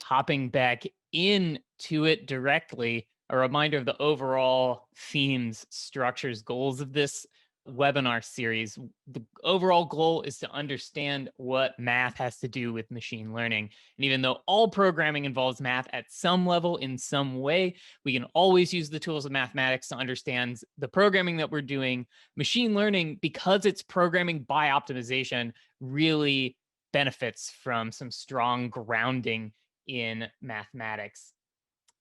hopping back into it directly, a reminder of the overall themes, structures, goals of this webinar series. The overall goal is to understand what math has to do with machine learning. And even though all programming involves math at some level in some way, we can always use the tools of mathematics to understand the programming that we're doing. Machine learning, because it's programming by optimization, really benefits from some strong grounding in mathematics.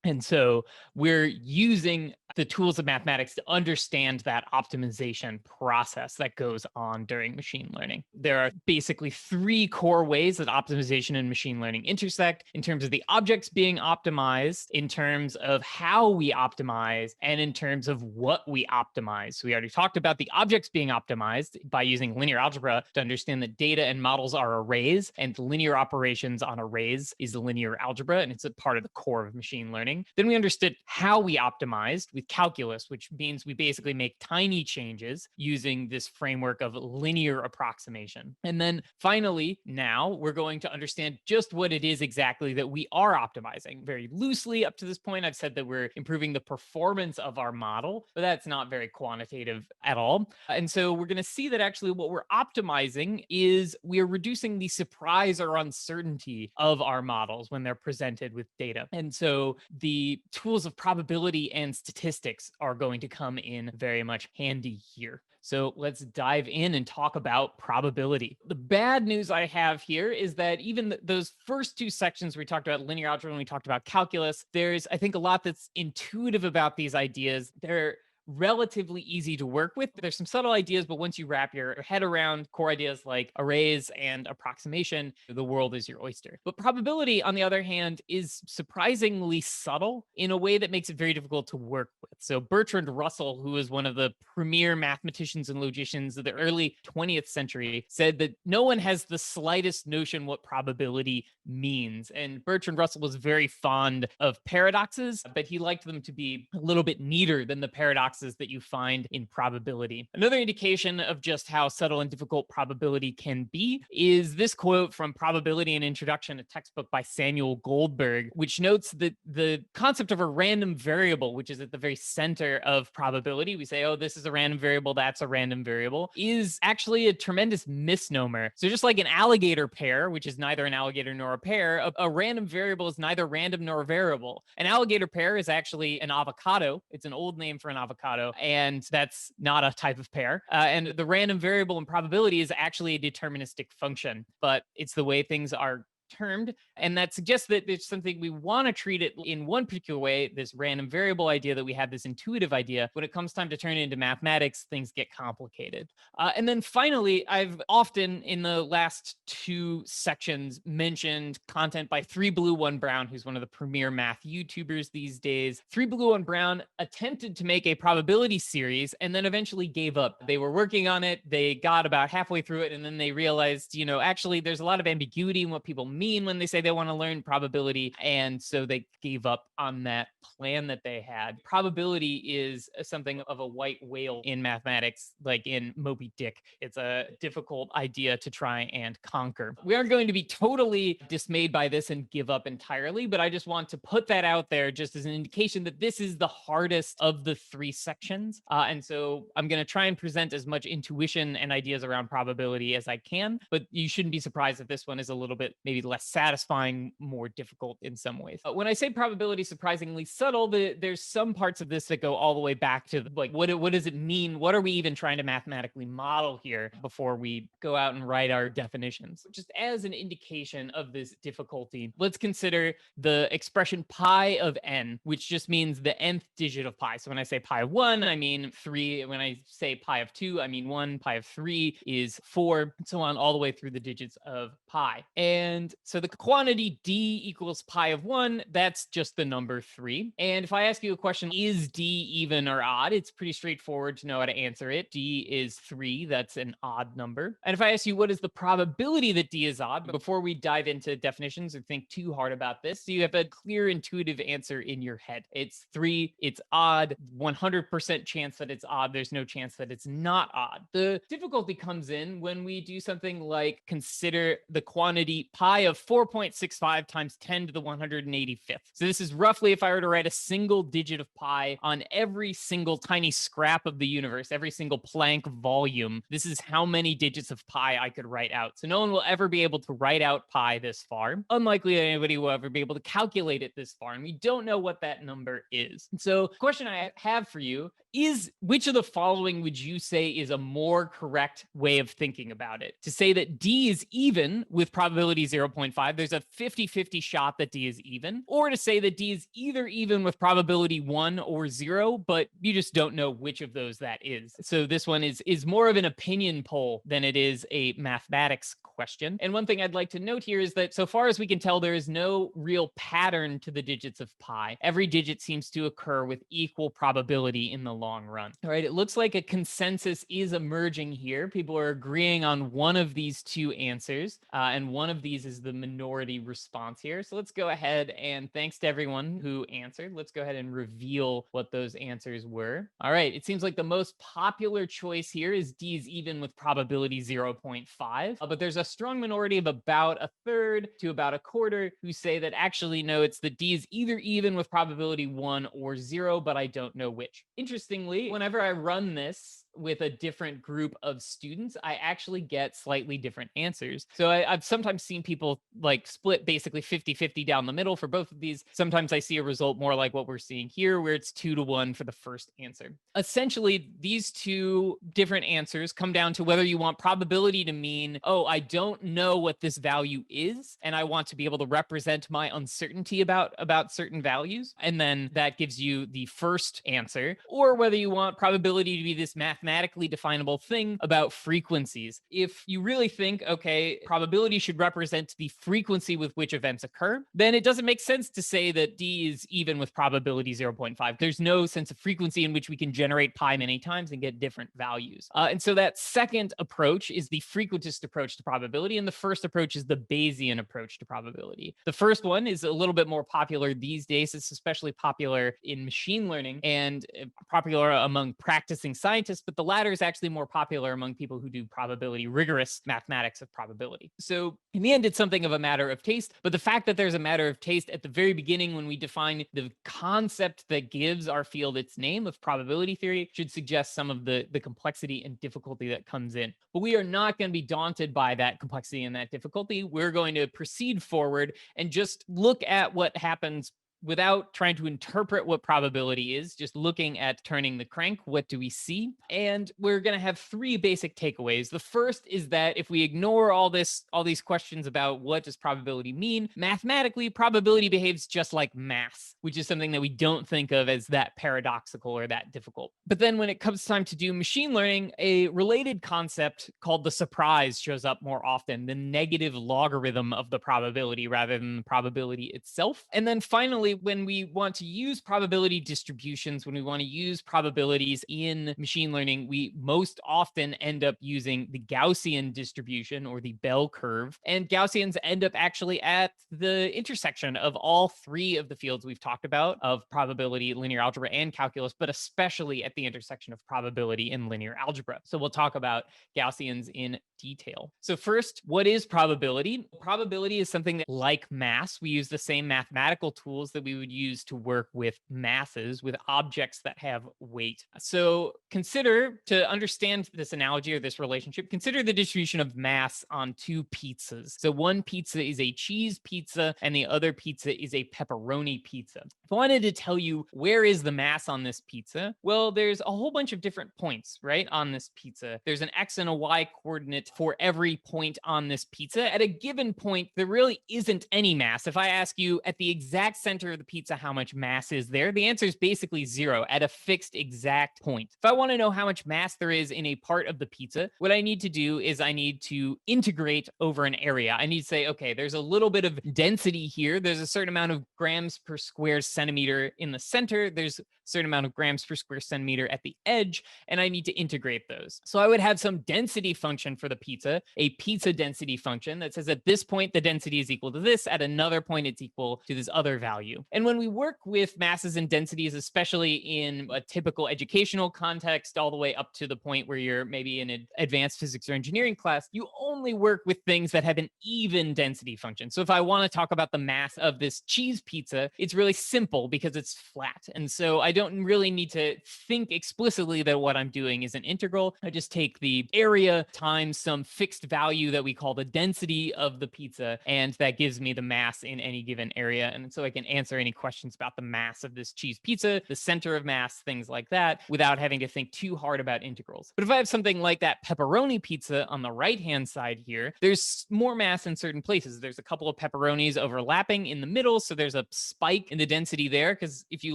And so we're using the tools of mathematics to understand that optimization process that goes on during machine learning. There are basically three core ways that optimization and machine learning intersect in terms of the objects being optimized, in terms of how we optimize, and in terms of what we optimize. So we already talked about the objects being optimized by using linear algebra to understand that data and models are arrays, and linear operations on arrays is linear algebra, and it's a part of the core of machine learning. Then we understood how we optimized with calculus, which means we basically make tiny changes using this framework of linear approximation. And then finally, now we're going to understand just what it is exactly that we are optimizing. Very loosely, up to this point, I've said that we're improving the performance of our model, but that's not very quantitative at all. And so we're going to see that actually what we're optimizing is we're reducing the surprise or uncertainty of our models when they're presented with data. And so the tools of probability and statistics are going to come in very much handy here. So let's dive in and talk about probability. The bad news I have here is that even those first two sections we talked about linear algebra and we talked about calculus, there's, I think, a lot that's intuitive about these ideas. They're relatively easy to work with. There's some subtle ideas, but once you wrap your head around core ideas like arrays and approximation, the world is your oyster. But probability, on the other hand, is surprisingly subtle in a way that makes it very difficult to work with. So Bertrand Russell, who was one of the premier mathematicians and logicians of the early 20th century, said that no one has the slightest notion what probability means. And Bertrand Russell was very fond of paradoxes, but he liked them to be a little bit neater than the paradoxes that you find in probability. Another indication of just how subtle and difficult probability can be is this quote from Probability and Introduction, a textbook by Samuel Goldberg, which notes that the concept of a random variable, which is at the very center of probability, we say, oh, this is a random variable, that's a random variable, is actually a tremendous misnomer. So just like an alligator pair, which is neither an alligator nor a pear, a random variable is neither random nor a variable. An alligator pear is actually an avocado. It's an old name for an avocado, and that's not a type of pear. And the random variable in probability is actually a deterministic function, but it's the way things are termed. And that suggests that it's something we want to treat it in one particular way, this random variable idea, that we have this intuitive idea. When it comes time to turn it into mathematics, things get complicated. And then finally, I've often in the last two sections mentioned content by 3 Blue 1 Brown, who's one of the premier math YouTubers these days. 3 Blue 1 Brown attempted to make a probability series and then eventually gave up. They were working on it. They got about halfway through it, and then they realized, actually, there's a lot of ambiguity in what people mean when they say they want to learn probability. And so they gave up on that plan that they had. Probability is something of a white whale in mathematics, like in Moby Dick. It's a difficult idea to try and conquer. We aren't going to be totally dismayed by this and give up entirely, but I just want to put that out there just as an indication that this is the hardest of the three sections. And so I'm going to try and present as much intuition and ideas around probability as I can, but you shouldn't be surprised if this one is a little bit maybe less satisfying, more difficult in some ways. When I say probability surprisingly subtle, there's some parts of this that go all the way back to like, what does it mean? What are we even trying to mathematically model here before we go out and write our definitions? Just as an indication of this difficulty, let's consider the expression pi of n, which just means the nth digit of pi. So when I say pi of 1, I mean 3. When I say pi of 2, I mean 1. Pi of 3 is 4, and so on, all the way through the digits of pi. And so the quantity d equals pi of 1, that's just the number 3. And if I ask you a question, is d even or odd? It's pretty straightforward to know how to answer it. D is 3. That's an odd number. And if I ask you what is the probability that d is odd, before we dive into definitions or think too hard about this, so you have a clear intuitive answer in your head. It's 3. It's odd. 100% chance that it's odd. There's no chance that it's not odd. The difficulty comes in when we do something like consider the quantity pi of 4.65 times 10 to the 185th. So this is roughly if I were to write a single digit of pi on every single tiny scrap of the universe, every single Planck volume, this is how many digits of pi I could write out. So no one will ever be able to write out pi this far. Unlikely that anybody will ever be able to calculate it this far. And we don't know what that number is. So the question I have for you is, which of the following would you say is a more correct way of thinking about it? To say that D is even with probability 0.5, there's a 50-50 shot that D is even, or to say that D is either even with probability 1 or 0, but you just don't know which of those that is. So this one is more of an opinion poll than it is a mathematics question. And one thing I'd like to note here is that so far as we can tell, there is no real pattern to the digits of pi. Every digit seems to occur with equal probability in the long run. All right, it looks like a consensus is emerging here. People are agreeing on one of these two answers, and one of these is the minority response here. So let's go ahead, and thanks to everyone who answered. Let's go ahead and reveal what those answers were. All right, it seems like the most popular choice here is D is even with probability 0.5, but there's a strong minority of about a third to about a quarter who say that actually, no, it's the D is either even with probability 1 or 0, but I don't know which. Interestingly, whenever I run this with a different group of students, I actually get slightly different answers. So I've sometimes seen people like split basically 50-50 down the middle for both of these. Sometimes I see a result more like what we're seeing here, where it's 2-1 for the first answer. Essentially, these two different answers come down to whether you want probability to mean, oh, I don't know what this value is, and I want to be able to represent my uncertainty about certain values. And then that gives you the first answer, or whether you want probability to be this mathematically definable thing about frequencies. If you really think, okay, probability should represent the frequency with which events occur, then it doesn't make sense to say that D is even with probability 0.5. There's no sense of frequency in which we can generate pi many times and get different values. And so that second approach is the frequentist approach to probability, and the first approach is the Bayesian approach to probability. The first one is a little bit more popular these days. It's especially popular in machine learning and popular among practicing scientists, but the latter is actually more popular among people who do probability, rigorous mathematics of probability. So in the end, it's something of a matter of taste, but the fact that there's a matter of taste at the very beginning when we define the concept that gives our field its name of probability theory should suggest some of the complexity and difficulty that comes in. But we are not going to be daunted by that complexity and that difficulty. We're going to proceed forward and just look at what happens without trying to interpret what probability is, just looking at turning the crank. What do we see? And we're going to have three basic takeaways. The first is that if we ignore all these questions about what does probability mean, mathematically, probability behaves just like math, which is something that we don't think of as that paradoxical or that difficult. But then when it comes time to do machine learning, a related concept called the surprise shows up more often, the negative logarithm of the probability rather than the probability itself. And then finally, when we want to use probability distributions, when we want to use probabilities in machine learning, we most often end up using the Gaussian distribution or the bell curve. And Gaussians end up actually at the intersection of all three of the fields we've talked about of probability, linear algebra, and calculus, but especially at the intersection of probability and linear algebra. So we'll talk about Gaussians in detail. So first, what is probability? Probability is something that, like mass, we use the same mathematical tools that we would use to work with masses, with objects that have weight. So consider, to understand this analogy or this relationship, consider the distribution of mass on two pizzas. So one pizza is a cheese pizza and the other pizza is a pepperoni pizza. If I wanted to tell you where is the mass on this pizza, well, there's a whole bunch of different points, right, on this pizza. There's an X and a Y coordinate for every point on this pizza. At a given point, there really isn't any mass. If I ask you at the exact center of the pizza how much mass is there, the answer is basically 0 at a fixed exact point. If I want to know how much mass there is in a part of the pizza, what I need to do is I need to integrate over an area. I need to say, okay, there's a little bit of density here. There's a certain amount of grams per square centimeter in the center. There's a certain amount of grams per square centimeter at the edge, and I need to integrate those. So I would have some density function for the pizza, a pizza density function that says at this point, the density is equal to this. At another point, it's equal to this other value. value. And when we work with masses and densities, especially in a typical educational context, all the way up to the point where you're maybe in an advanced physics or engineering class, you only work with things that have an even density function. So if I want to talk about the mass of this cheese pizza, it's really simple because it's flat. And so I don't really need to think explicitly that what I'm doing is an integral. I just take the area times some fixed value that we call the density of the pizza, and that gives me the mass in any given area. And so I can answer any questions about the mass of this cheese pizza, the center of mass, things like that, without having to think too hard about integrals. But if I have something like that pepperoni pizza on the right-hand side here, there's more mass in certain places. There's a couple of pepperonis overlapping in the middle, so there's a spike in the density there, because if you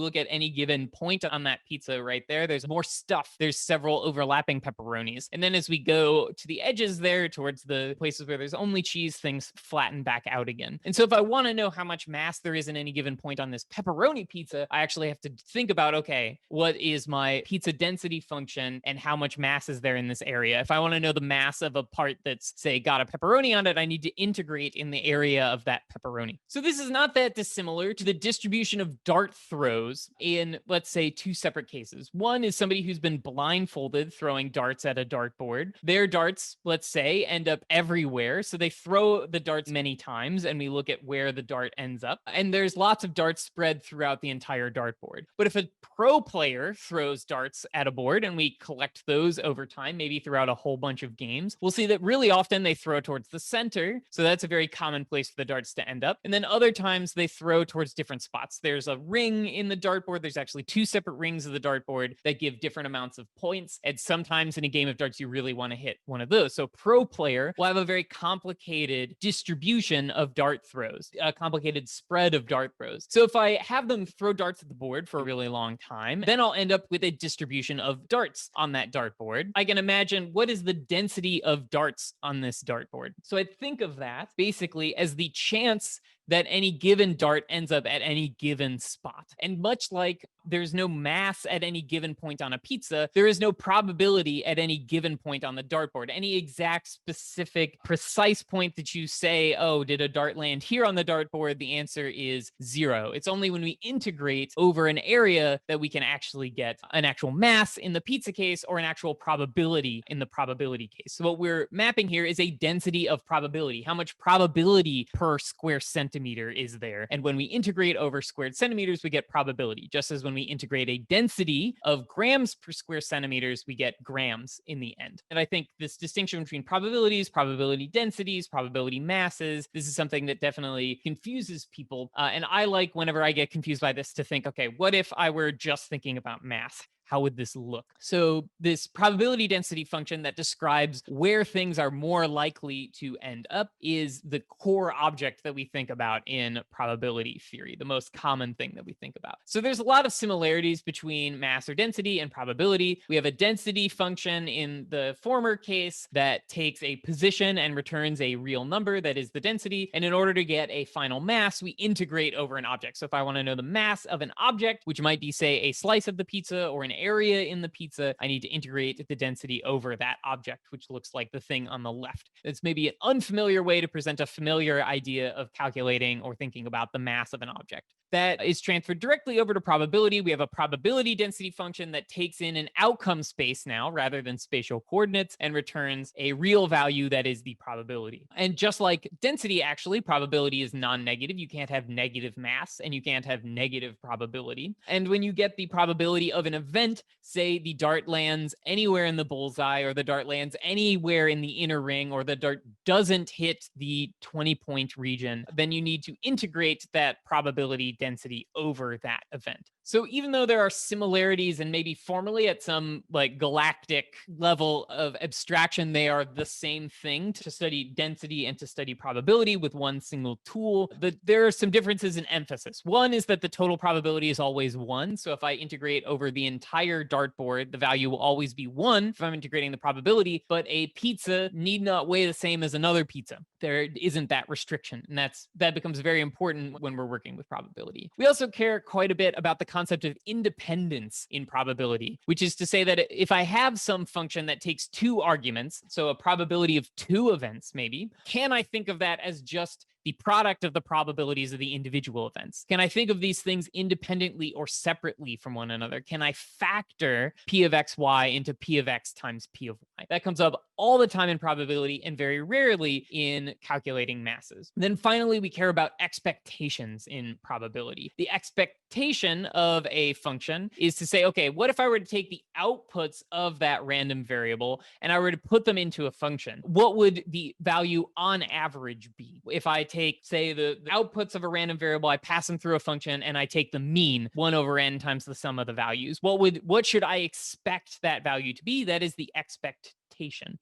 look at any given point on that pizza right there, there's more stuff. There's several overlapping pepperonis. And then as we go to the edges there, towards the places where there's only cheese, things flatten back out again. And so if I want to know how much mass there is in any given point on this pepperoni pizza, I actually have to think about, okay, what is my pizza density function and how much mass is there in this area? If I want to know the mass of a part that's, say, got a pepperoni on it, I need to integrate in the area of that pepperoni. So this is not that dissimilar to the distribution of dart throws in, let's say, two separate cases. One is somebody who's been blindfolded throwing darts at a dartboard. Their darts, let's say, end up everywhere. So they throw the darts many times, and we look at where the dart ends up. And there's lots of darts spread throughout the entire dartboard. But if a pro player throws darts at a board and we collect those over time, maybe throughout a whole bunch of games, we'll see that really often they throw towards the center. So that's a very common place for the darts to end up. And then other times they throw towards different spots. There's a ring in the dartboard. There's actually two separate rings of the dartboard that give different amounts of points. And sometimes in a game of darts, you really want to hit one of those. So pro player will have a very complicated distribution of dart throws, a complicated spread of dart throws. So if I have them throw darts at the board for a really long time, then I'll end up with a distribution of darts on that dartboard. I can imagine, what is the density of darts on this dartboard? So I think of that basically as the chance that any given dart ends up at any given spot. And much like there's no mass at any given point on a pizza, there is no probability at any given point on the dartboard. Any exact, specific, precise point that you say, oh, did a dart land here on the dartboard? The answer is 0. It's only when we integrate over an area that we can actually get an actual mass in the pizza case or an actual probability in the probability case. So what we're mapping here is a density of probability. How much probability per square centimeter is there? And when we integrate over squared centimeters, we get probability. Just as when we integrate a density of grams per square centimeters, we get grams in the end. And I think this distinction between probabilities, probability densities, probability masses, this is something that definitely confuses people. And I like, whenever I get confused by this, to think, okay, what if I were just thinking about mass? How would this look? So this probability density function that describes where things are more likely to end up is the core object that we think about in probability theory, the most common thing that we think about. So there's a lot of similarities between mass or density and probability. We have a density function in the former case that takes a position and returns a real number that is the density. And in order to get a final mass, we integrate over an object. So if I want to know the mass of an object, which might be, say, a slice of the pizza or an area in the pizza, I need to integrate the density over that object, which looks like the thing on the left. It's maybe an unfamiliar way to present a familiar idea of calculating or thinking about the mass of an object. That is transferred directly over to probability. We have a probability density function that takes in an outcome space now rather than spatial coordinates and returns a real value that is the probability. And just like density, actually, probability is non-negative. You can't have negative mass and you can't have negative probability. And when you get the probability of an event, say the dart lands anywhere in the bullseye, or the dart lands anywhere in the inner ring, or the dart doesn't hit the 20-point region, then you need to integrate that probability density over that event. So even though there are similarities, and maybe formally at some like galactic level of abstraction, they are the same thing, to study density and to study probability with one single tool, there are some differences in emphasis. One is that the total probability is always 1. So if I integrate over the entire dartboard, the value will always be 1 if I'm integrating the probability, but a pizza need not weigh the same as another pizza. There isn't that restriction, and that becomes very important when we're working with probability. We also care quite a bit about the concept of independence in probability, which is to say that if I have some function that takes 2 arguments, so a probability of 2 events maybe, can I think of that as just the product of the probabilities of the individual events? Can I think of these things independently or separately from one another? Can I factor P of xy into P of x times P of y? That comes up all the time in probability and very rarely in calculating masses. Then finally, we care about expectations in probability. The expectation of a function is to say, okay, what if I were to take the outputs of that random variable and I were to put them into a function? What would the value on average be? If I take, say, the outputs of a random variable, I pass them through a function, and I take the mean, 1 over n times the sum of the values, what should I expect that value to be? That is the expectation.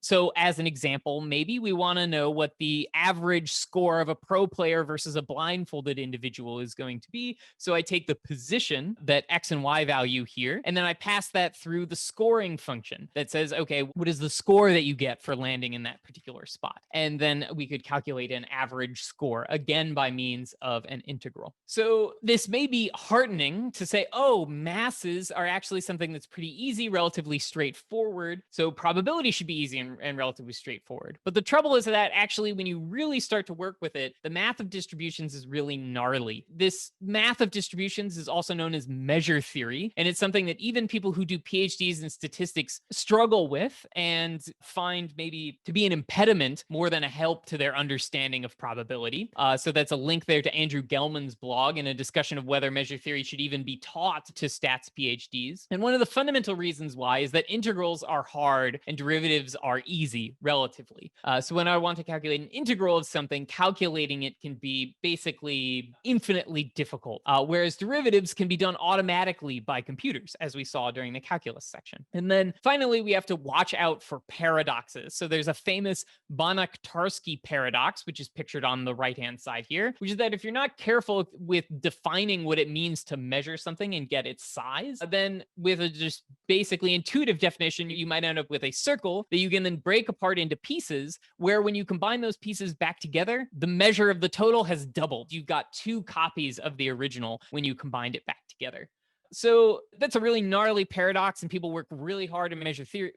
So as an example, maybe we want to know what the average score of a pro player versus a blindfolded individual is going to be. So I take the position, that x and y value here, and then I pass that through the scoring function that says, okay, what is the score that you get for landing in that particular spot? And then we could calculate an average score, again, by means of an integral. So this may be heartening to say, oh, masses are actually something that's pretty easy, relatively straightforward. So probability should be easy and relatively straightforward. But the trouble is that actually, when you really start to work with it, the math of distributions is really gnarly. This math of distributions is also known as measure theory, and it's something that even people who do PhDs in statistics struggle with and find maybe to be an impediment more than a help to their understanding of probability. So that's a link there to Andrew Gelman's blog and a discussion of whether measure theory should even be taught to stats PhDs. And one of the fundamental reasons why is that integrals are hard and derivatives are easy relatively. So when I want to calculate an integral of something, calculating it can be basically infinitely difficult, whereas derivatives can be done automatically by computers, as we saw during the calculus section. And then finally, we have to watch out for paradoxes. So there's a famous Banach-Tarski paradox, which is pictured on the right-hand side here, which is that if you're not careful with defining what it means to measure something and get its size, then with a just basically intuitive definition, you might end up with a circle that you can then break apart into pieces, where when you combine those pieces back together, the measure of the total has doubled. You've got 2 copies of the original when you combined it back together. So that's a really gnarly paradox, and people work really hard in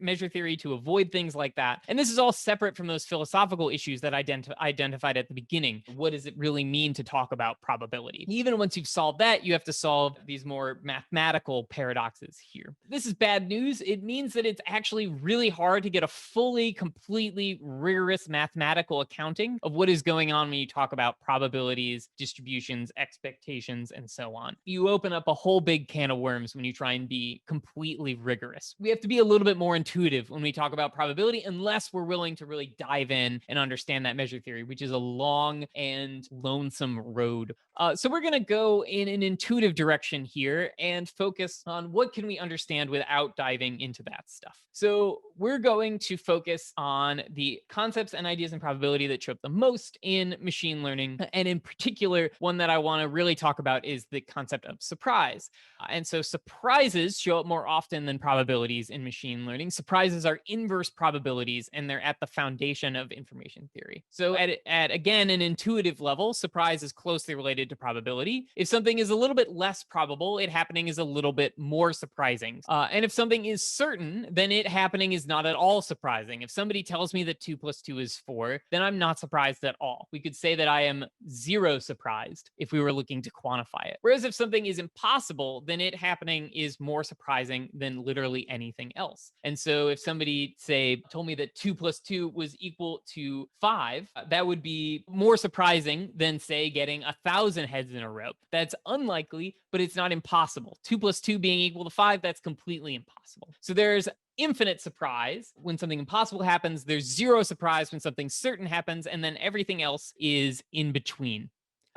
measure theory to avoid things like that. And this is all separate from those philosophical issues that I identified at the beginning. What does it really mean to talk about probability? Even once you've solved that, you have to solve these more mathematical paradoxes here. This is bad news. It means that it's actually really hard to get a fully, completely rigorous mathematical accounting of what is going on when you talk about probabilities, distributions, expectations, and so on. You open up a whole big can of worms when you try and be completely rigorous. We have to be a little bit more intuitive when we talk about probability, unless we're willing to really dive in and understand that measure theory, which is a long and lonesome road. So we're going to go in an intuitive direction here and focus on what can we understand without diving into that stuff. So we're going to focus on the concepts and ideas in probability that show up the most in machine learning. And in particular, one that I want to really talk about is the concept of surprise. And so surprises show up more often than probabilities in machine learning. Surprises are inverse probabilities, and they're at the foundation of information theory. So at again, an intuitive level, surprise is closely related to probability. If something is a little bit less probable, it happening is a little bit more surprising. And if something is certain, then it happening is not at all surprising. If somebody tells me that 2 plus 2 is 4, then I'm not surprised at all. We could say that I am 0 surprised if we were looking to quantify it. Whereas if something is impossible, then it happening is more surprising than literally anything else. And so if somebody, say, told me that 2 plus 2 was equal to 5, that would be more surprising than, say, getting 1,000 heads in a row. That's unlikely, but it's not impossible. 2 plus 2 being equal to 5, that's completely impossible. So there's infinite surprise when something impossible happens. There's 0 surprise when something certain happens, and then everything else is in between.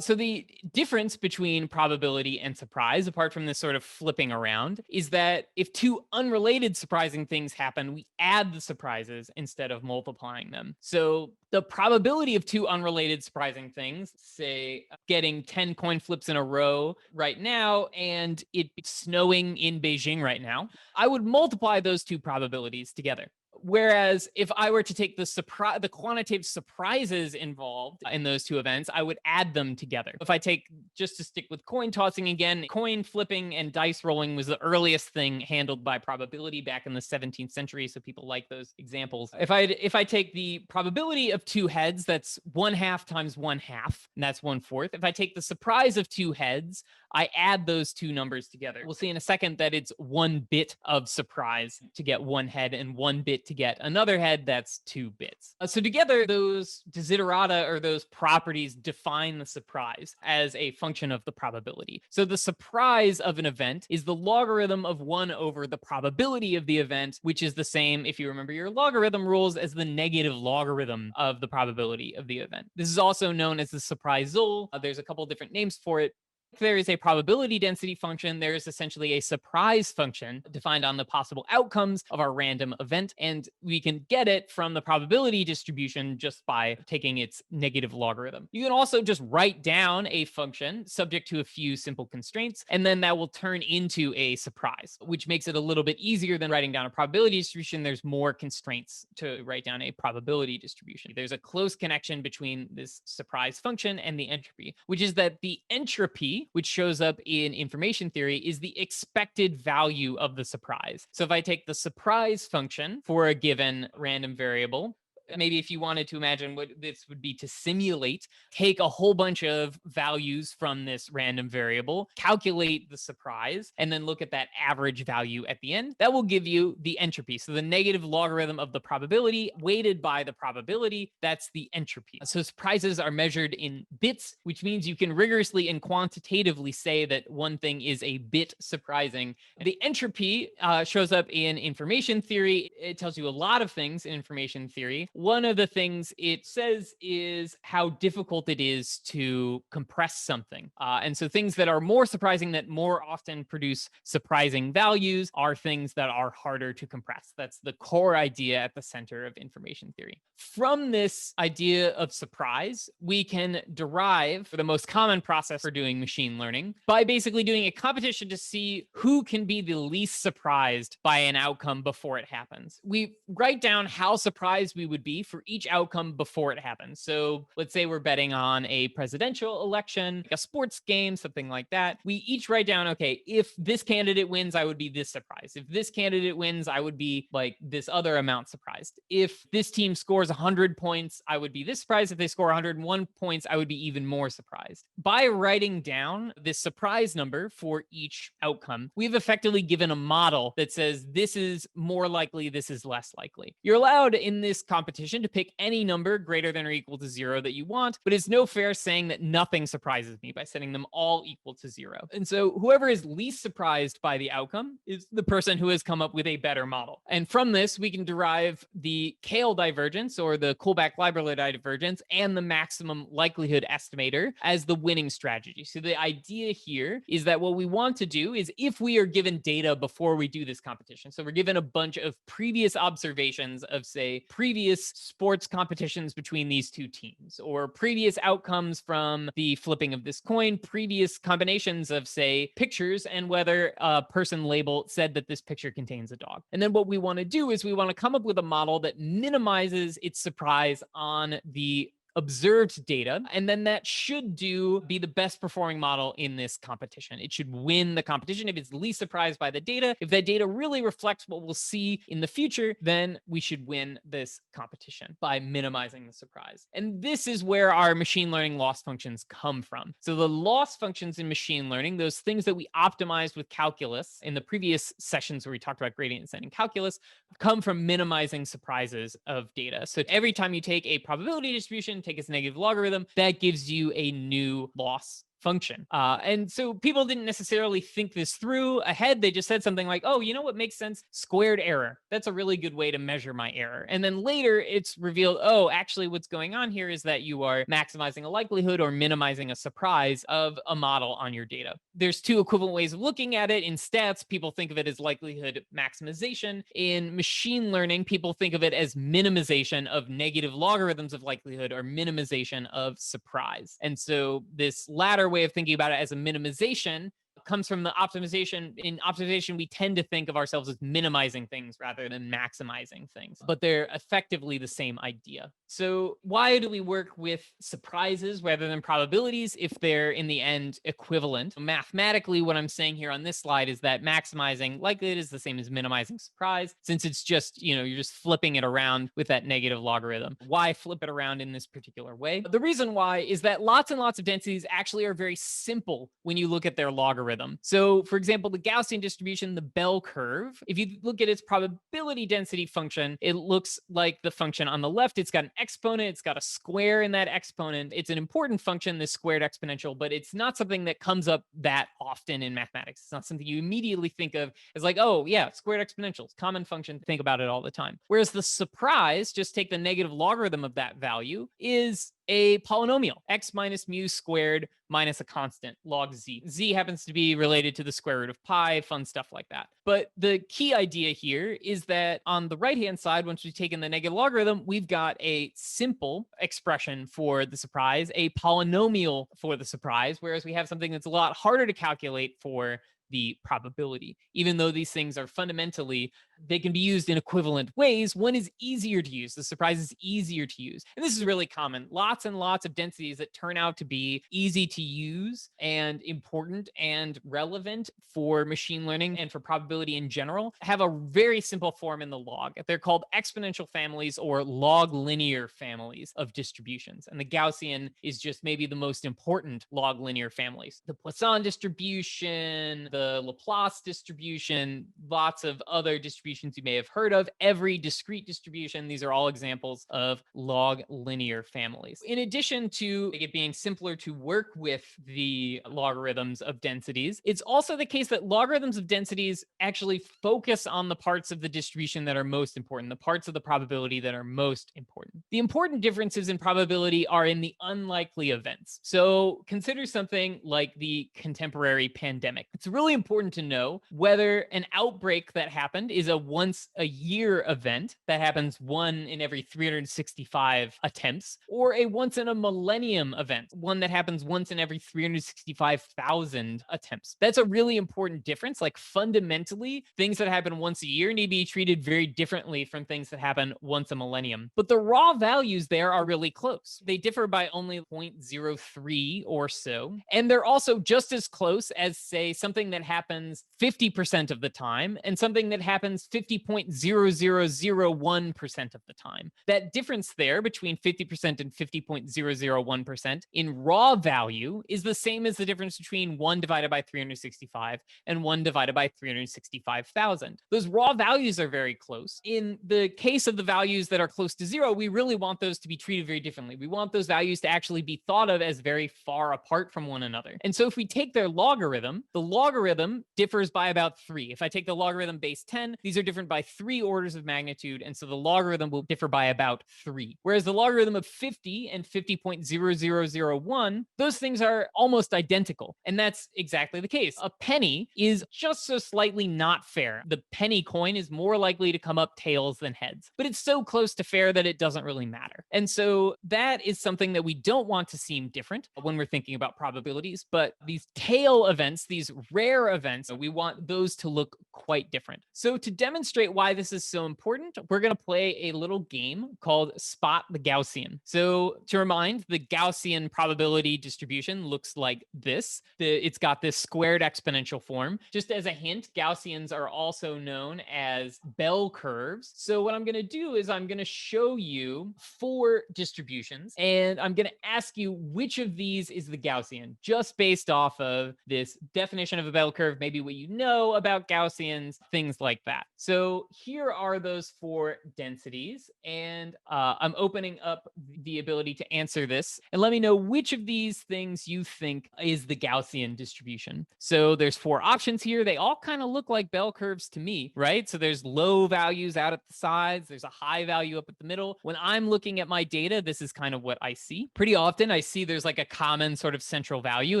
So the difference between probability and surprise, apart from this sort of flipping around, is that if 2 unrelated surprising things happen, we add the surprises instead of multiplying them. So the probability of 2 unrelated surprising things, say getting 10 coin flips in a row right now and it snowing in Beijing right now, I would multiply those 2 probabilities together. Whereas if I were to take the quantitative surprises involved in those two events, I would add them together. If I take, just to stick with coin tossing again, coin flipping and dice rolling was the earliest thing handled by probability back in the 17th century. So people like those examples. If I take the probability of two heads, that's 1/2 times 1/2, and that's 1/4. If I take the surprise of two heads, I add those two numbers together. We'll see in a second that it's 1 bit of surprise to get one head and 1 bit to get another head. That's 2 bits. So together, those desiderata, or those properties, define the surprise as a function of the probability. So the surprise of an event is the logarithm of 1 over the probability of the event, which is the same, if you remember your logarithm rules, as the negative logarithm of the probability of the event. This is also known as the surprisal. There's a couple different names for it. If there is a probability density function, there is essentially a surprise function defined on the possible outcomes of our random event, and we can get it from the probability distribution just by taking its negative logarithm. You can also just write down a function subject to a few simple constraints, and then that will turn into a surprise, which makes it a little bit easier than writing down a probability distribution. There's more constraints to write down a probability distribution. There's a close connection between this surprise function and the entropy, which is that the entropy, which shows up in information theory, is the expected value of the surprise. So if I take the surprise function for a given random variable, maybe if you wanted to imagine what this would be to simulate, take a whole bunch of values from this random variable, calculate the surprise, and then look at that average value at the end. That will give you the entropy. So the negative logarithm of the probability weighted by the probability, that's the entropy. So surprises are measured in bits, which means you can rigorously and quantitatively say that one thing is a bit surprising. The entropy shows up in information theory. It tells you a lot of things in information theory. One of the things it says is how difficult it is to compress something. And so things that are more surprising, that more often produce surprising values, are things that are harder to compress. That's the core idea at the center of information theory. From this idea of surprise, we can derive the most common process for doing machine learning by basically doing a competition to see who can be the least surprised by an outcome before it happens. We write down how surprised we would be for each outcome before it happens. So let's say we're betting on a presidential election, a sports game, something like that. We each write down, okay, if this candidate wins, I would be this surprised. If this candidate wins, I would be like this other amount surprised. If this team scores 100 points, I would be this surprised. If they score 101 points, I would be even more surprised. By writing down this surprise number for each outcome, we've effectively given a model that says this is more likely, this is less likely. You're allowed in this competition to pick any number greater than or equal to 0 that you want, but it's no fair saying that nothing surprises me by setting them all equal to 0. And so whoever is least surprised by the outcome is the person who has come up with a better model. And from this, we can derive the Kale divergence, or the Kullback-Leibler divergence, and the maximum likelihood estimator as the winning strategy. So the idea here is that what we want to do is, if we are given data before we do this competition, so we're given a bunch of previous observations of, say, previous sports competitions between these two teams, or previous outcomes from the flipping of this coin, previous combinations of, say, pictures, and whether a person label said that this picture contains a dog. And then what we want to do is we want to come up with a model that minimizes its surprise on the observed data, and then that should be the best performing model in this competition. It should win the competition if it's least surprised by the data. If that data really reflects what we'll see in the future, then we should win this competition by minimizing the surprise. And this is where our machine learning loss functions come from. So the loss functions in machine learning, those things that we optimized with calculus in the previous sessions where we talked about gradient descent in calculus, come from minimizing surprises of data. So every time you take a probability distribution, take its negative logarithm, that gives you a new loss function. And so people didn't necessarily think this through ahead. They just said something like, oh, you know what makes sense? Squared error. That's a really good way to measure my error. And then later it's revealed, oh, actually what's going on here is that you are maximizing a likelihood or minimizing a surprise of a model on your data. There's two equivalent ways of looking at it. In stats, people think of it as likelihood maximization. In machine learning, people think of it as minimization of negative logarithms of likelihood, or minimization of surprise. And so this latter way of thinking about it as a minimization comes from the optimization. In optimization, we tend to think of ourselves as minimizing things rather than maximizing things, but they're effectively the same idea. So why do we work with surprises rather than probabilities if they're in the end equivalent? Mathematically, what I'm saying here on this slide is that maximizing likelihood is the same as minimizing surprise, since it's just, you're just flipping it around with that negative logarithm. Why flip it around in this particular way? The reason why is that lots and lots of densities actually are very simple when you look at their logarithm. So for example, the Gaussian distribution, the bell curve, if you look at its probability density function, it looks like the function on the left. It's got an exponent, it's got a square in that exponent. It's an important function, this squared exponential, but it's not something that comes up that often in mathematics. It's not something you immediately think of as like, oh yeah, squared exponentials, common function, think about it all the time. Whereas the surprise, just take the negative logarithm of that value, is a polynomial, x minus mu squared minus a constant, log z. Z happens to be related to the square root of pi, fun stuff like that. But the key idea here is that on the right-hand side, once we've taken the negative logarithm, we've got a simple expression for the surprise, a polynomial for the surprise, whereas we have something that's a lot harder to calculate for the probability. Even though these things are fundamentally, they can be used in equivalent ways, one is easier to use. The surprise is easier to use. And this is really common. Lots and lots of densities that turn out to be easy to use and important and relevant for machine learning and for probability in general have a very simple form in the log. They're called exponential families or log linear families of distributions. And the Gaussian is just maybe the most important log linear families. The Poisson distribution, the Laplace distribution, lots of other distributions you may have heard of, every discrete distribution. These are all examples of log linear families. In addition to it being simpler to work with the logarithms of densities, it's also the case that logarithms of densities actually focus on the parts of the distribution that are most important, the parts of the probability that are most important. The important differences in probability are in the unlikely events. So consider something like the contemporary pandemic. It's really important to know whether an outbreak that happened is a once a year event that happens one in every 365 attempts, or a once in a millennium event, one that happens once in every 365,000 attempts. That's a really important difference. Like fundamentally, things that happen once a year need to be treated very differently from things that happen once a millennium. But the raw values there are really close. They differ by only 0.03 or so. And they're also just as close as, say, something that happens 50% of the time and something that happens 50.0001% of the time. That difference there between 50% and 50.001% in raw value is the same as the difference between 1 divided by 365 and 1 divided by 365,000. Those raw values are very close. In the case of the values that are close to zero, we really want those to be treated very differently. We want those values to actually be thought of as very far apart from one another. And so if we take their logarithm, the logarithm differs by about 3. If I take the logarithm base 10, these are different by 3 orders of magnitude, and so the logarithm will differ by about 3. Whereas the logarithm of 50 and 50.0001, those things are almost identical, and that's exactly the case. A penny is just so slightly not fair. The penny coin is more likely to come up tails than heads, but it's so close to fair that it doesn't really matter. And so that is something that we don't want to seem different when we're thinking about probabilities, but these tail events, these rare events, we want those to look quite different. So to demonstrate why this is so important, we're going to play a little game called Spot the Gaussian. So to remind, the Gaussian probability distribution looks like this. It's got this squared exponential form. Just as a hint, Gaussians are also known as bell curves. So what I'm going to do is I'm going to show you 4 distributions, and I'm going to ask you which of these is the Gaussian, just based off of this definition of a bell curve, maybe what you know about Gaussians, things like that. So here are those 4 densities, and I'm opening up the ability to answer this, and let me know which of these things you think is the Gaussian distribution. So there's 4 options here. They all kind of look like bell curves to me, right? So there's low values out at the sides. There's a high value up at the middle. When I'm looking at my data, this is kind of what I see. Pretty often I see there's like a common sort of central value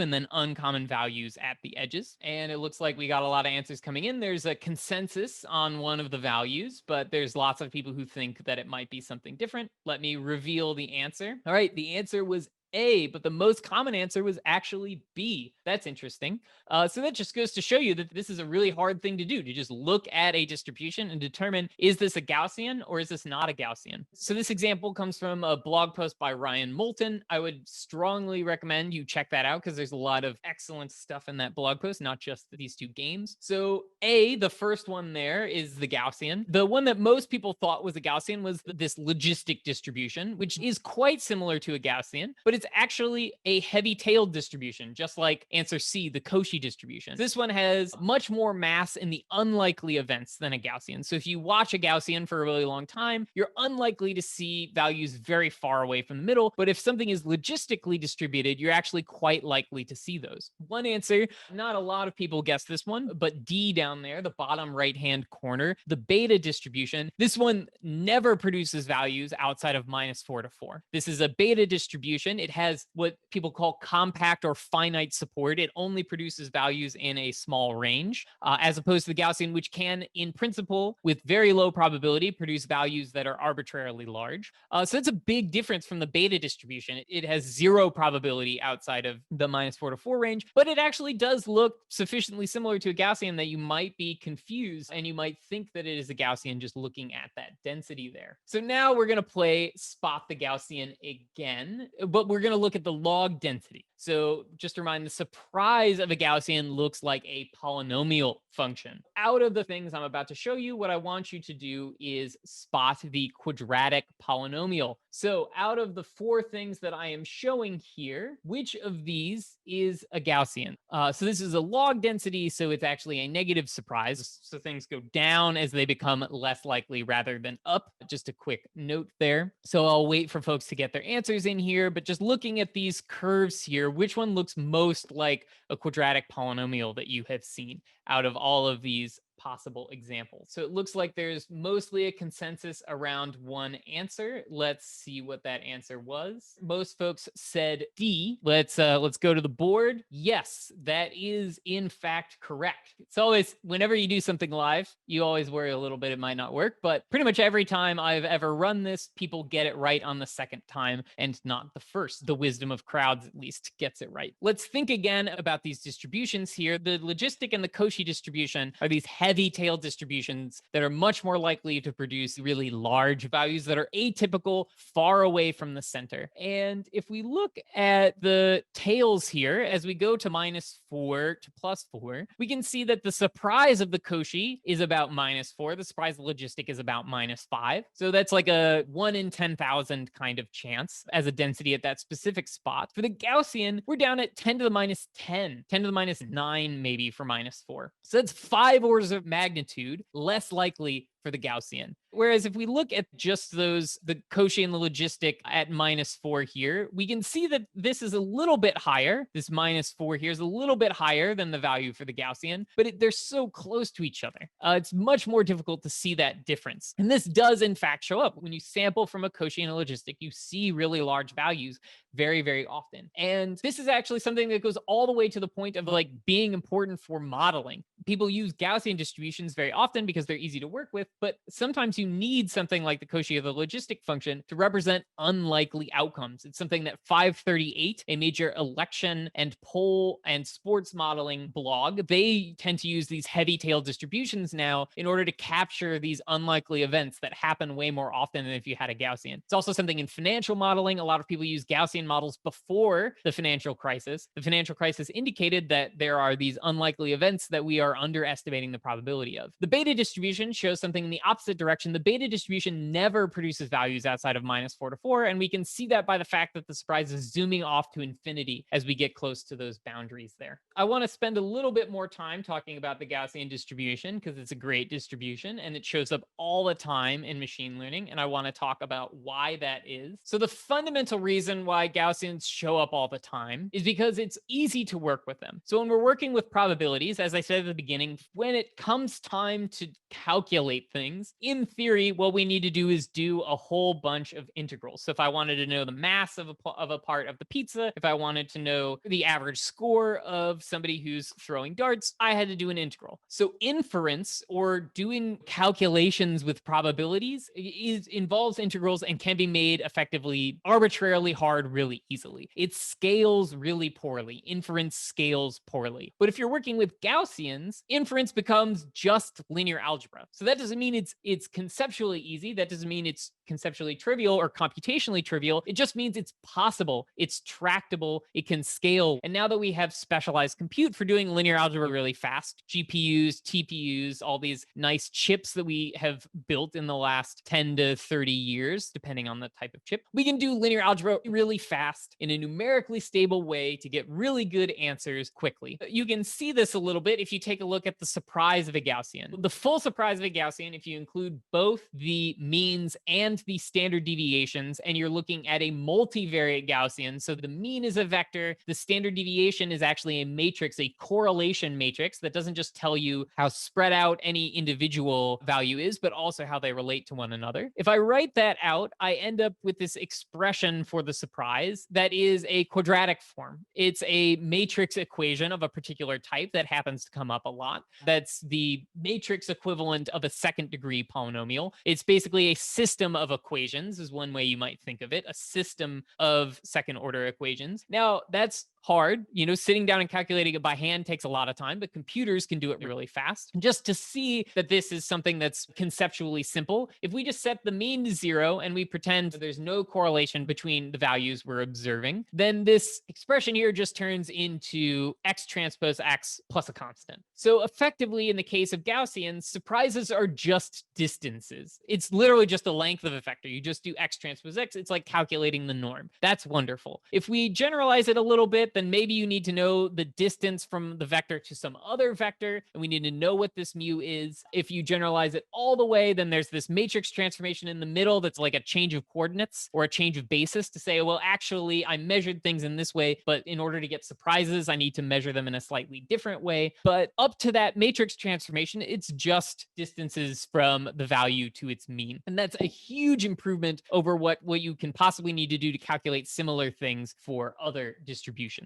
and then uncommon values at the edges. And it looks like we got a lot of answers coming in. There's a consensus on one of the values, but there's lots of people who think that it might be something different. Let me reveal the answer. All right, the answer was A, but the most common answer was actually B. That's interesting. So that just goes to show you that this is a really hard thing to do, to just look at a distribution and determine, is this a Gaussian or is this not a Gaussian? So this example comes from a blog post by Ryan Moulton. I would strongly recommend you check that out because there's a lot of excellent stuff in that blog post, not just these two games. So A, the first one there, is the Gaussian. The one that most people thought was a Gaussian was this logistic distribution, which is quite similar to a Gaussian, but it's actually a heavy-tailed distribution, just like answer C, the Cauchy distribution. This one has much more mass in the unlikely events than a Gaussian. So if you watch a Gaussian for a really long time, you're unlikely to see values very far away from the middle. But if something is logistically distributed, you're actually quite likely to see those. One answer, not a lot of people guessed this one, but D down there, the bottom right-hand corner, the beta distribution, this one never produces values outside of -4 to 4. This is a beta distribution. It has what people call compact or finite support. It only produces values in a small range, as opposed to the Gaussian, which can, in principle, with very low probability, produce values that are arbitrarily large. So that's a big difference from the beta distribution. It has zero probability outside of the -4 to 4 range, but it actually does look sufficiently similar to a Gaussian that you might be confused and you might think that it is a Gaussian just looking at that density there. So now we're going to play Spot the Gaussian again, but we're going to look at the log density. So just to remind, the surprise of a Gaussian looks like a polynomial function. Out of the things I'm about to show you, what I want you to do is spot the quadratic polynomial. So out of the 4 things that I am showing here, which of these is a Gaussian? So this is a log density, so it's actually a negative surprise. So things go down as they become less likely rather than up. Just a quick note there. So I'll wait for folks to get their answers in here, but just looking at these curves here, which one looks most like a quadratic polynomial that you have seen out of all of these possible examples? So it looks like there's mostly a consensus around one answer. Let's see what that answer was. Most folks said D. Let's go to the board. Yes, that is in fact correct. It's always, whenever you do something live, you always worry a little bit it might not work, but pretty much every time I've ever run this, people get it right on the second time and not the first. The wisdom of crowds at least gets it right. Let's think again about these distributions here. The logistic and the Cauchy distribution are these heavy-tailed distributions that are much more likely to produce really large values that are atypical, far away from the center. And if we look at the tails here, as we go to -4 to +4, we can see that the surprise of the Cauchy is about -4. The surprise of the logistic is about -5. So that's like a 1 in 10,000 kind of chance as a density at that specific spot. For the Gaussian, we're down at 10 to the -10, 10 to the -9 maybe for -4. So that's 5 orders of magnitude less likely for the Gaussian. Whereas if we look at just those, the Cauchy and the logistic at -4 here, we can see that this is a little bit higher. This -4 here is a little bit higher than the value for the Gaussian, but they're so close to each other. It's much more difficult to see that difference. And this does in fact show up. When you sample from a Cauchy and a logistic, you see really large values very, very often. And this is actually something that goes all the way to the point of like being important for modeling. People use Gaussian distributions very often because they're easy to work with, but sometimes you need something like the Cauchy or the logistic function to represent unlikely outcomes. It's something that 538, a major election and poll and sports modeling blog, they tend to use these heavy-tailed distributions now in order to capture these unlikely events that happen way more often than if you had a Gaussian. It's also something in financial modeling. A lot of people use Gaussian models before the financial crisis. The financial crisis indicated that there are these unlikely events that we are underestimating the probability of. The beta distribution shows something in the opposite direction. The beta distribution never produces values outside of -4 to 4, and we can see that by the fact that the surprise is zooming off to infinity as we get close to those boundaries there. I want to spend a little bit more time talking about the Gaussian distribution because it's a great distribution and it shows up all the time in machine learning, and I want to talk about why that is. So the fundamental reason why Gaussians show up all the time is because it's easy to work with them. So when we're working with probabilities, as I said at the beginning. When it comes time to calculate things, in theory, what we need to do is do a whole bunch of integrals. So if I wanted to know the mass of a part of the pizza, if I wanted to know the average score of somebody who's throwing darts, I had to do an integral. So inference, or doing calculations with probabilities, involves integrals and can be made effectively arbitrarily hard really easily. It scales really poorly. Inference scales poorly. But if you're working with Gaussians, inference becomes just linear algebra. So that doesn't mean it's conceptually easy. That doesn't mean it's conceptually trivial or computationally trivial. It just means it's possible, it's tractable, it can scale. And now that we have specialized compute for doing linear algebra really fast, GPUs, TPUs, all these nice chips that we have built in the last 10 to 30 years, depending on the type of chip, we can do linear algebra really fast in a numerically stable way to get really good answers quickly. You can see this a little bit if you take a look at the surprise of a Gaussian. The full surprise of a Gaussian, if you include both the means and the standard deviations, and you're looking at a multivariate Gaussian, so the mean is a vector, the standard deviation is actually a matrix, a correlation matrix that doesn't just tell you how spread out any individual value is, but also how they relate to one another. If I write that out, I end up with this expression for the surprise that is a quadratic form. It's a matrix equation of a particular type that happens to come up a lot. That's the matrix equivalent of a second degree polynomial. It's basically a system of equations, is one way you might think of it, a system of second order equations. Now, that's hard. Sitting down and calculating it by hand takes a lot of time, but computers can do it really fast. Just to see that this is something that's conceptually simple, if we just set the mean to 0 and we pretend there's no correlation between the values we're observing, then this expression here just turns into x transpose x plus a constant. So effectively, in the case of Gaussians, surprises are just distances. It's literally just the length of a vector. You just do x transpose x. It's like calculating the norm. That's wonderful. If we generalize it a little bit, then maybe you need to know the distance from the vector to some other vector, and we need to know what this mu is. If you generalize it all the way, then there's this matrix transformation in the middle that's like a change of coordinates or a change of basis to say, well, actually, I measured things in this way, but in order to get surprises, I need to measure them in a slightly different way. But up to that matrix transformation, it's just distances from the value to its mean. And that's a huge improvement over what you can possibly need to do to calculate similar things for other distributions.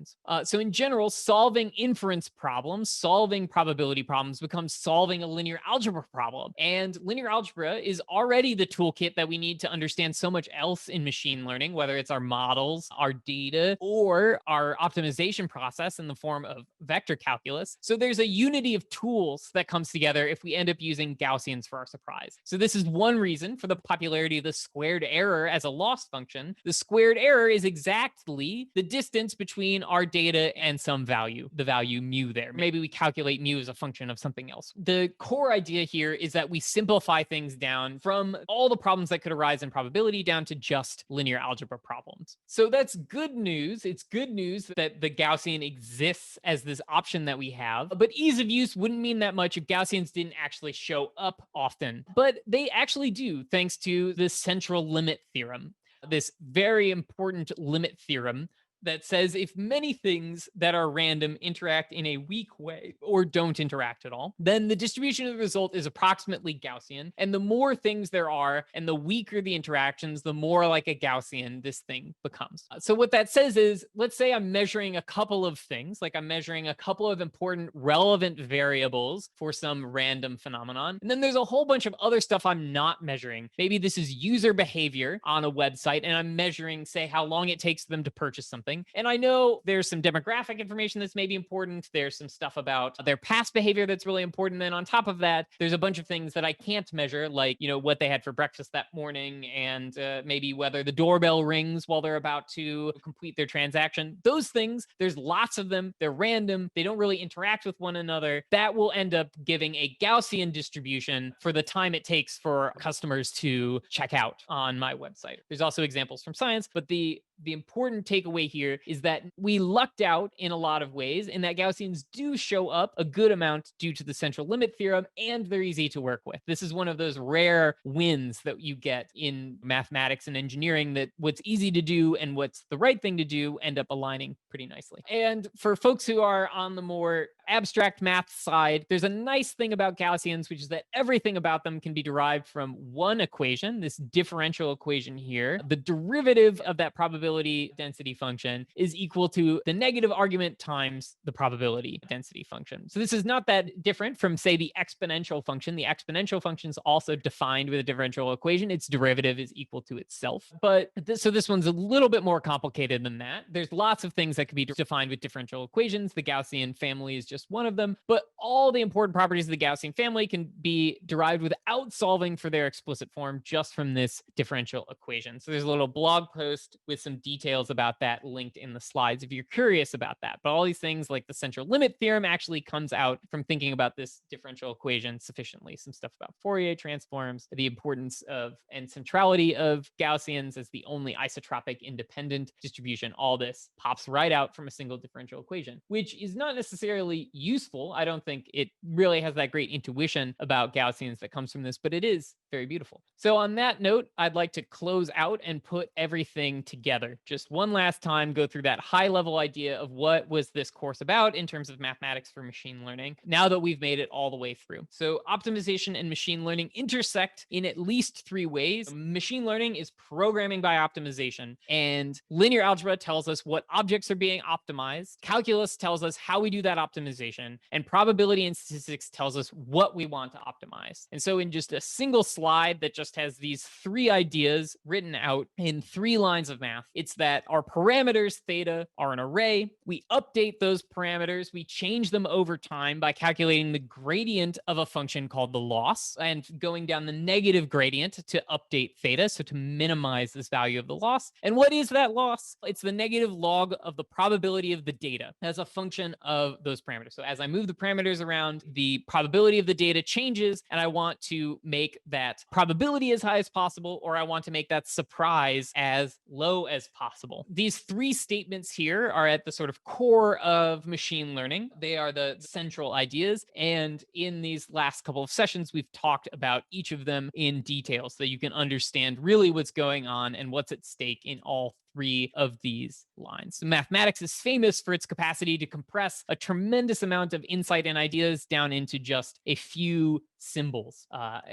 So in general, solving inference problems, solving probability problems becomes solving a linear algebra problem. And linear algebra is already the toolkit that we need to understand so much else in machine learning, whether it's our models, our data, or our optimization process in the form of vector calculus. So there's a unity of tools that comes together if we end up using Gaussians for our surprise. So this is one reason for the popularity of the squared error as a loss function. The squared error is exactly the distance between our data and some value, the value mu there. Maybe we calculate mu as a function of something else. The core idea here is that we simplify things down from all the problems that could arise in probability down to just linear algebra problems. So that's good news. It's good news that the Gaussian exists as this option that we have, but ease of use wouldn't mean that much if Gaussians didn't actually show up often. But they actually do, thanks to the central limit theorem, this very important limit theorem that says if many things that are random interact in a weak way or don't interact at all, then the distribution of the result is approximately Gaussian. And the more things there are and the weaker the interactions, the more like a Gaussian this thing becomes. So what that says is, let's say I'm measuring a couple of things, like I'm measuring a couple of important relevant variables for some random phenomenon. And then there's a whole bunch of other stuff I'm not measuring. Maybe this is user behavior on a website, and I'm measuring, say, how long it takes them to purchase something. And I know there's some demographic information that's maybe important. There's some stuff about their past behavior that's really important. Then on top of that, there's a bunch of things that I can't measure, like, what they had for breakfast that morning, and maybe whether the doorbell rings while they're about to complete their transaction. Those things, there's lots of them. They're random. They don't really interact with one another. That will end up giving a Gaussian distribution for the time it takes for customers to check out on my website. There's also examples from science, but the important takeaway here is that we lucked out in a lot of ways, and that Gaussians do show up a good amount due to the central limit theorem, and they're easy to work with. This is one of those rare wins that you get in mathematics and engineering, that what's easy to do and what's the right thing to do end up aligning pretty nicely. And for folks who are on the more abstract math side, there's a nice thing about Gaussians, which is that everything about them can be derived from one equation, this differential equation here. The derivative of that probability density function is equal to the negative argument times the probability density function. So this is not that different from, say, the exponential function. The exponential function is also defined with a differential equation. Its derivative is equal to itself. But so this one's a little bit more complicated than that. There's lots of things that can be defined with differential equations. The Gaussian family is just one of them. But all the important properties of the Gaussian family can be derived without solving for their explicit form, just from this differential equation. So there's a little blog post with some details about that linked in the slides if you're curious about that. But all these things like the central limit theorem actually comes out from thinking about this differential equation sufficiently. Some stuff about Fourier transforms, the importance of and centrality of Gaussians as the only isotropic independent distribution. All this pops right out from a single differential equation, which is not necessarily useful. I don't think it really has that great intuition about Gaussians that comes from this, but it is very beautiful. So on that note, I'd like to close out and put everything together. Just one last time, go through that high level idea of what was this course about in terms of mathematics for machine learning, now that we've made it all the way through. So optimization and machine learning intersect in at least three ways. Machine learning is programming by optimization, and linear algebra tells us what objects are being optimized. Calculus tells us how we do that optimization, and probability and statistics tells us what we want to optimize. And so in just a single slide that just has these three ideas written out in 3 lines of math, it's that our parameters theta are an array. We update those parameters. We change them over time by calculating the gradient of a function called the loss and going down the negative gradient to update theta, so to minimize this value of the loss. And what is that loss? It's the negative log of the probability of the data as a function of those parameters. So as I move the parameters around, the probability of the data changes, and I want to make that probability as high as possible, or I want to make that surprise as low as possible. These 3 statements here are at the sort of core of machine learning. They are the central ideas. And in these last couple of sessions, we've talked about each of them in detail so that you can understand really what's going on and what's at stake in all 3 of these lines. So mathematics is famous for its capacity to compress a tremendous amount of insight and ideas down into just a few symbols.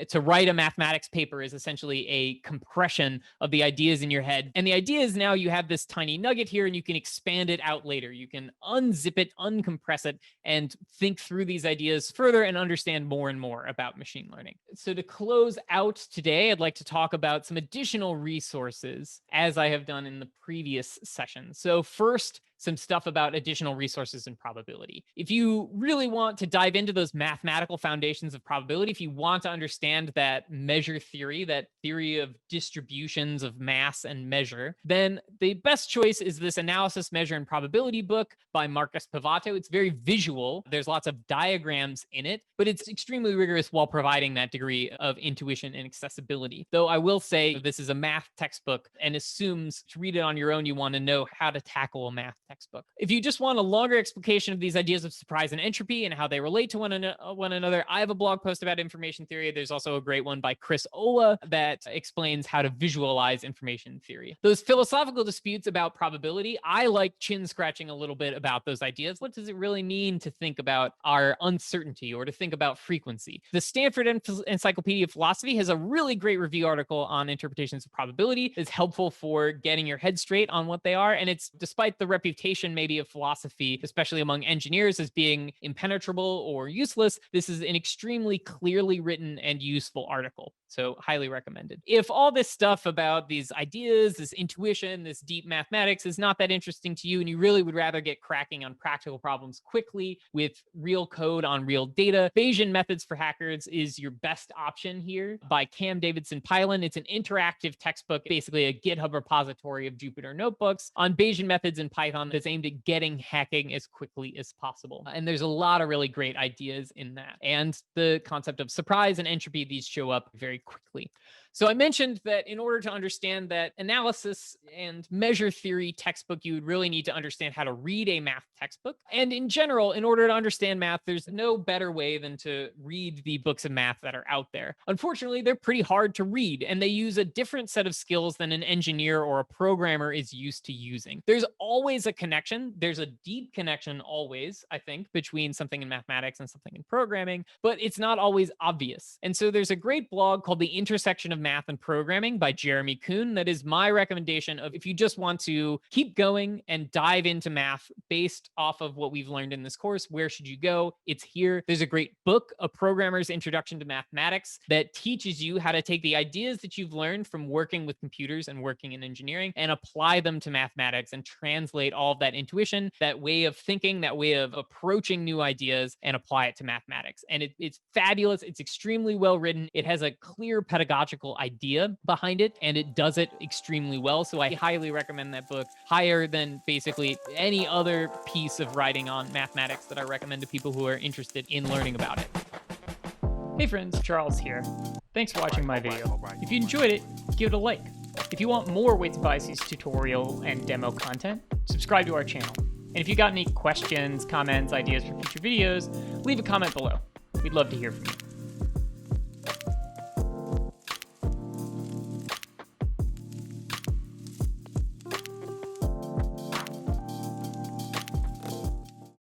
To write a mathematics paper is essentially a compression of the ideas in your head. And the idea is now you have this tiny nugget here and you can expand it out later. You can unzip it, uncompress it, and think through these ideas further and understand more and more about machine learning. So to close out today, I'd like to talk about some additional resources, as I have done in the previous session. So first, some stuff about additional resources in probability. If you really want to dive into those mathematical foundations of probability, if you want to understand that measure theory, that theory of distributions of mass and measure, then the best choice is this Analysis, Measure, and Probability book by Marcus Pivato. It's very visual. There's lots of diagrams in it, but it's extremely rigorous while providing that degree of intuition and accessibility. Though I will say this is a math textbook and assumes to read it on your own, you want to know how to tackle a math textbook. If you just want a longer explication of these ideas of surprise and entropy and how they relate to one another, I have a blog post about information theory. There's also a great one by Chris Olah that explains how to visualize information theory. Those philosophical disputes about probability, I like chin scratching a little bit about those ideas. What does it really mean to think about our uncertainty or to think about frequency? The Stanford Encyclopedia of Philosophy has a really great review article on interpretations of probability. It's helpful for getting your head straight on what they are. And it's, despite the reputation maybe of philosophy, especially among engineers, as being impenetrable or useless, this is an extremely clearly written and useful article. So highly recommended. If all this stuff about these ideas, this intuition, this deep mathematics is not that interesting to you, and you really would rather get cracking on practical problems quickly with real code on real data, Bayesian Methods for Hackers is your best option here by Cam Davidson Pylon. It's an interactive textbook, basically a GitHub repository of Jupyter notebooks on Bayesian methods in Python that's aimed at getting hacking as quickly as possible. And there's a lot of really great ideas in that. And the concept of surprise and entropy, these show up very quickly. So I mentioned that in order to understand that analysis and measure theory textbook, you would really need to understand how to read a math textbook. And in general, in order to understand math, there's no better way than to read the books of math that are out there. Unfortunately, they're pretty hard to read, and they use a different set of skills than an engineer or a programmer is used to using. There's always a connection. There's a deep connection always, I think, between something in mathematics and something in programming, but it's not always obvious. And so there's a great blog called The Intersection of Math and Programming by Jeremy Kuhn that is my recommendation of if you just want to keep going and dive into math based off of what we've learned in this course, where should you go? It's here. There's a great book, A Programmer's Introduction to Mathematics, that teaches you how to take the ideas that you've learned from working with computers and working in engineering and apply them to mathematics and translate all of that intuition, that way of thinking, that way of approaching new ideas and apply it to mathematics. And it's fabulous. It's extremely well written. It has a clear pedagogical idea behind it, and it does it extremely well. So I highly recommend that book, higher than basically any other piece of writing on mathematics that I recommend to people who are interested in learning about it. Hey friends, Charles here. Thanks for watching my video. If you enjoyed it, give it a like. If you want more Weights and Biases tutorial and demo content, subscribe to our channel. And if you got any questions, comments, ideas for future videos, leave a comment below. We'd love to hear from you.